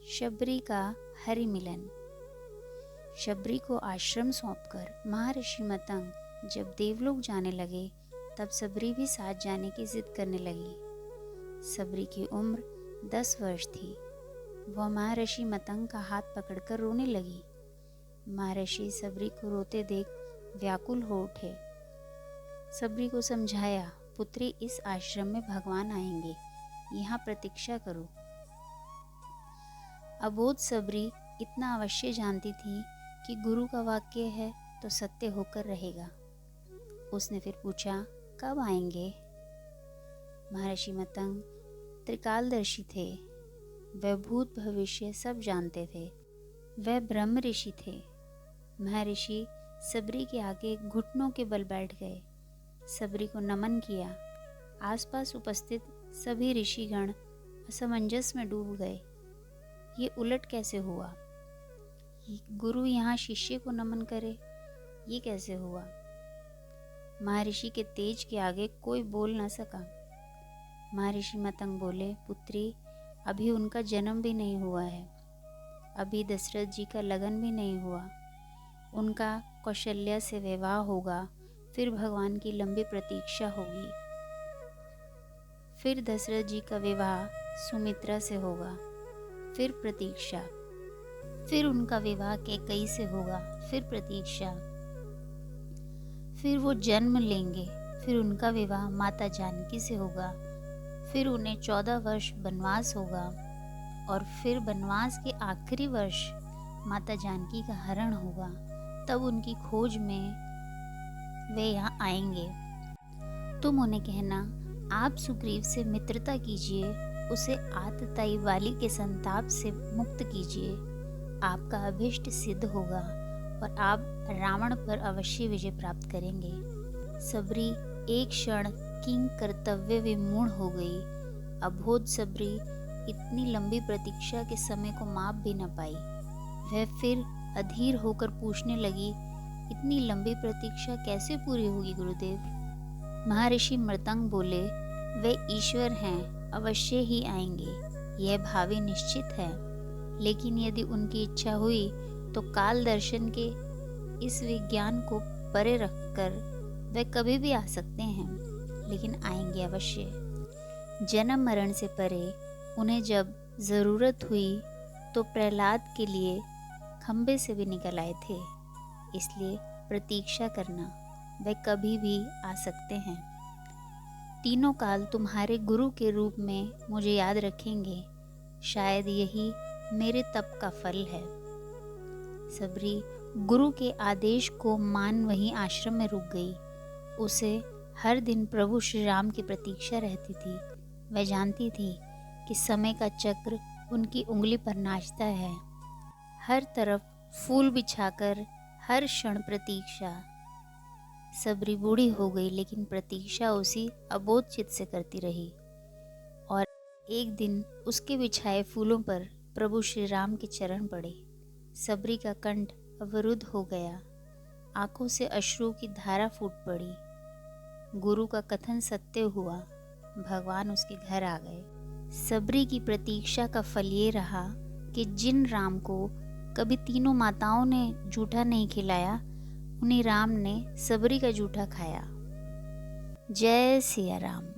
शबरी का हरि मिलन। शबरी को आश्रम सौंपकर महर्षि मतंग जब देवलोक जाने लगे तब शबरी भी साथ जाने की जिद करने लगी। शबरी की उम्र 10 वर्ष थी। वह महर्षि मतंग का हाथ पकड़कर रोने लगी। महर्षि शबरी को रोते देख व्याकुल हो उठे। शबरी को समझाया, पुत्री, इस आश्रम में भगवान आएंगे, यहाँ प्रतीक्षा करो। अबोध शबरी इतना अवश्य जानती थी कि गुरु का वाक्य है तो सत्य होकर रहेगा। उसने फिर पूछा, कब आएंगे? महर्षि मतंग त्रिकालदर्शी थे। वह भूत भविष्य सब जानते थे। वह ब्रह्म ऋषि थे। महर्षि शबरी के आगे घुटनों के बल बैठ गए। शबरी को नमन किया। आसपास उपस्थित सभी ऋषिगण असमंजस में डूब गए। ये उलट कैसे हुआ? गुरु यहाँ शिष्य को नमन करे, ये कैसे हुआ? महर्षि के तेज के आगे कोई बोल न सका। महर्षि मतंग बोले, पुत्री, अभी उनका जन्म भी नहीं हुआ है। अभी दशरथ जी का लगन भी नहीं हुआ। उनका कौशल्या से विवाह होगा, फिर भगवान की लंबी प्रतीक्षा होगी। फिर दशरथ जी का विवाह सुमित्रा से होगा, फिर प्रतीक्षा। फिर उनका विवाह कैकेयी से होगा, फिर प्रतीक्षा। फिर वो जन्म लेंगे, फिर उनका विवाह माता जानकी से होगा। फिर उन्हें 14 वर्ष वनवास होगा और फिर वनवास के आखिरी वर्ष माता जानकी का हरण होगा। तब उनकी खोज में वे यहाँ आएंगे। तुम उन्हें कहना, आप सुग्रीव से मित्रता कीजिए, उसे आतताई वाली के संताप से मुक्त कीजिए। आपका अभिष्ट सिद्ध होगा और आप रावण पर अवश्य विजय प्राप्त करेंगे। शबरी एक क्षण किंग कर्तव्य विमूढ़ हो गई। अबोध शबरी इतनी लंबी प्रतीक्षा के समय को माप भी न पाई। वह फिर अधीर होकर पूछने लगी, इतनी लंबी प्रतीक्षा कैसे पूरी होगी गुरुदेव? महर्षि मतंग बोले, वे ईश्वर हैं, अवश्य ही आएंगे, यह भावी निश्चित है। लेकिन यदि उनकी इच्छा हुई तो काल दर्शन के इस विज्ञान को परे रखकर वे कभी भी आ सकते हैं, लेकिन आएंगे अवश्य। जन्म मरण से परे उन्हें जब जरूरत हुई तो प्रहलाद के लिए खंबे से भी निकल आए थे। इसलिए प्रतीक्षा करना, वे कभी भी आ सकते हैं। तीनों काल तुम्हारे गुरु के रूप में मुझे याद रखेंगे। शायद यही मेरे तप का फल है। शबरी गुरु के आदेश को मान वहीं आश्रम में रुक गई। उसे हर दिन प्रभु श्री राम की प्रतीक्षा रहती थी। वह जानती थी कि समय का चक्र उनकी उंगली पर नाचता है। हर तरफ फूल बिछाकर हर क्षण प्रतीक्षा। शबरी बूढ़ी हो गई, लेकिन प्रतीक्षा उसी अबोध चित्त से करती रही। और एक दिन उसके बिछाए फूलों पर प्रभु श्री राम के चरण पड़े। शबरी का कंठ अवरुद्ध हो गया। आंखों से अश्रु की धारा फूट पड़ी। गुरु का कथन सत्य हुआ। भगवान उसके घर आ गए। शबरी की प्रतीक्षा का फल ये रहा कि जिन राम को कभी तीनों माताओं ने जूठा नहीं खिलाया, उन्हीं राम ने शबरी का जूठा खाया। जय सिया राम।